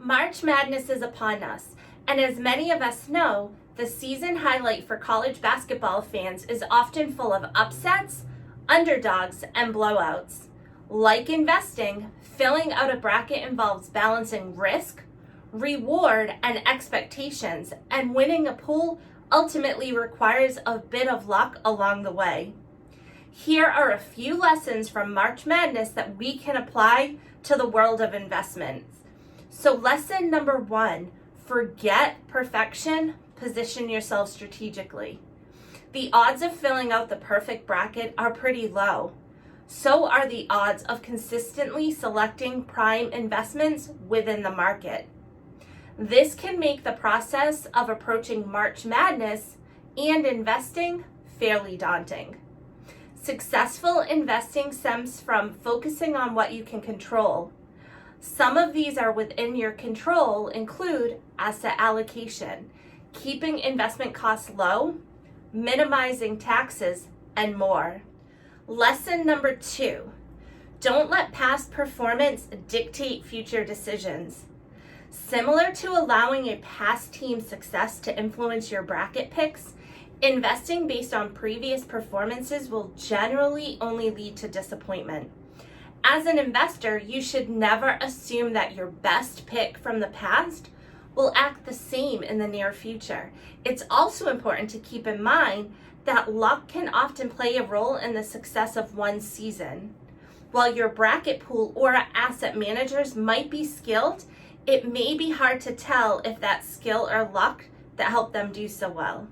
March Madness is upon us, and as many of us know, the season highlight for college basketball fans is often full of upsets, underdogs, and blowouts. Like investing, filling out a bracket involves balancing risk, reward, and expectations, and winning a pool ultimately requires a bit of luck along the way. Here are a few lessons from March Madness that we can apply to the world of investments. So lesson number 1, forget perfection, position yourself strategically. The odds of filling out the perfect bracket are pretty low. So are the odds of consistently selecting prime investments within the market. This can make the process of approaching March Madness and investing fairly daunting. Successful investing stems from focusing on what you can control. Some of these are within your control include asset allocation, keeping investment costs low, minimizing taxes, and more. Lesson number 2, don't let past performance dictate future decisions. Similar to allowing a past team's success to influence your bracket picks, investing based on previous performances will generally only lead to disappointment. As an investor, you should never assume that your best pick from the past will act the same in the near future. It's also important to keep in mind that luck can often play a role in the success of one season. While your bracket pool or asset managers might be skilled, it may be hard to tell if that's skill or luck that helped them do so well.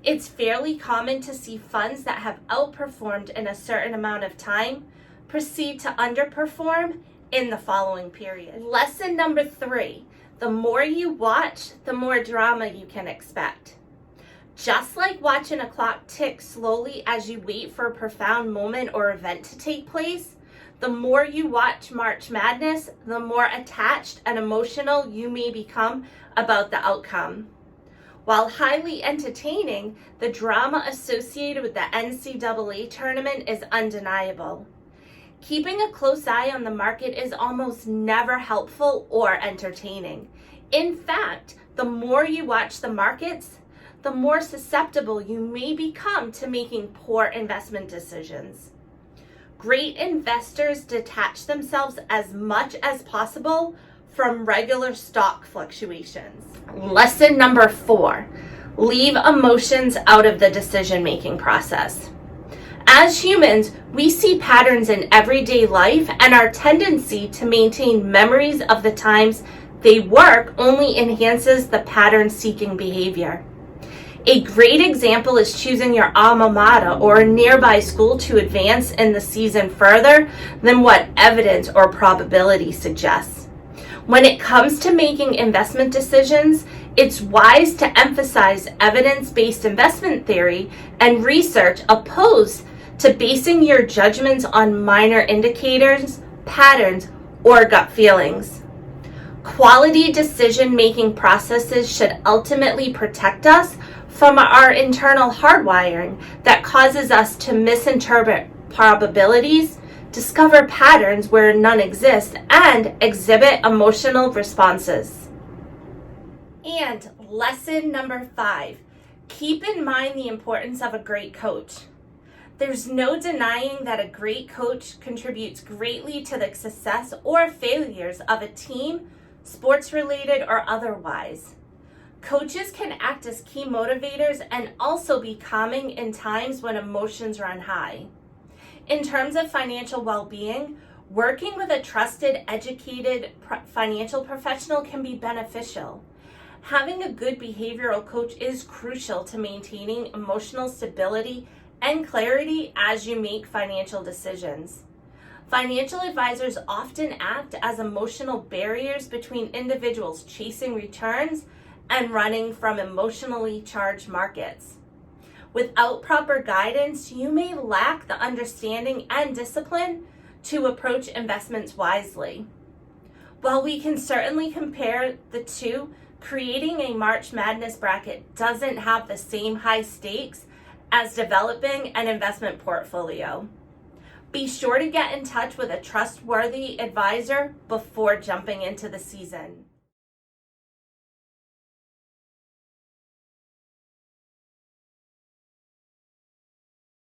It's fairly common to see funds that have outperformed in a certain amount of time proceed to underperform in the following period. Lesson number 3, the more you watch, the more drama you can expect. Just like watching a clock tick slowly as you wait for a profound moment or event to take place, the more you watch March Madness, the more attached and emotional you may become about the outcome. While highly entertaining, the drama associated with the NCAA tournament is undeniable. Keeping a close eye on the market is almost never helpful or entertaining. In fact, the more you watch the markets, the more susceptible you may become to making poor investment decisions. Great investors detach themselves as much as possible from regular stock fluctuations. Lesson number 4, leave emotions out of the decision-making process. As humans, we see patterns in everyday life, and our tendency to maintain memories of the times they work only enhances the pattern-seeking behavior. A great example is choosing your alma mater or a nearby school to advance in the season further than what evidence or probability suggests. When it comes to making investment decisions, it's wise to emphasize evidence-based investment theory and research opposed to basing your judgments on minor indicators, patterns, or gut feelings. Quality decision-making processes should ultimately protect us from our internal hardwiring that causes us to misinterpret probabilities, discover patterns where none exist, and exhibit emotional responses. And lesson number 5, keep in mind the importance of a great coach. There's no denying that a great coach contributes greatly to the success or failures of a team, sports-related or otherwise. Coaches can act as key motivators and also be calming in times when emotions run high. In terms of financial well-being, working with a trusted, educated financial professional can be beneficial. Having a good behavioral coach is crucial to maintaining emotional stability and clarity as you make financial decisions. Financial advisors often act as emotional barriers between individuals chasing returns and running from emotionally charged markets. Without proper guidance, you may lack the understanding and discipline to approach investments wisely. While we can certainly compare the two, creating a March Madness bracket doesn't have the same high stakes as developing an investment portfolio. Be sure to get in touch with a trustworthy advisor before jumping into the season.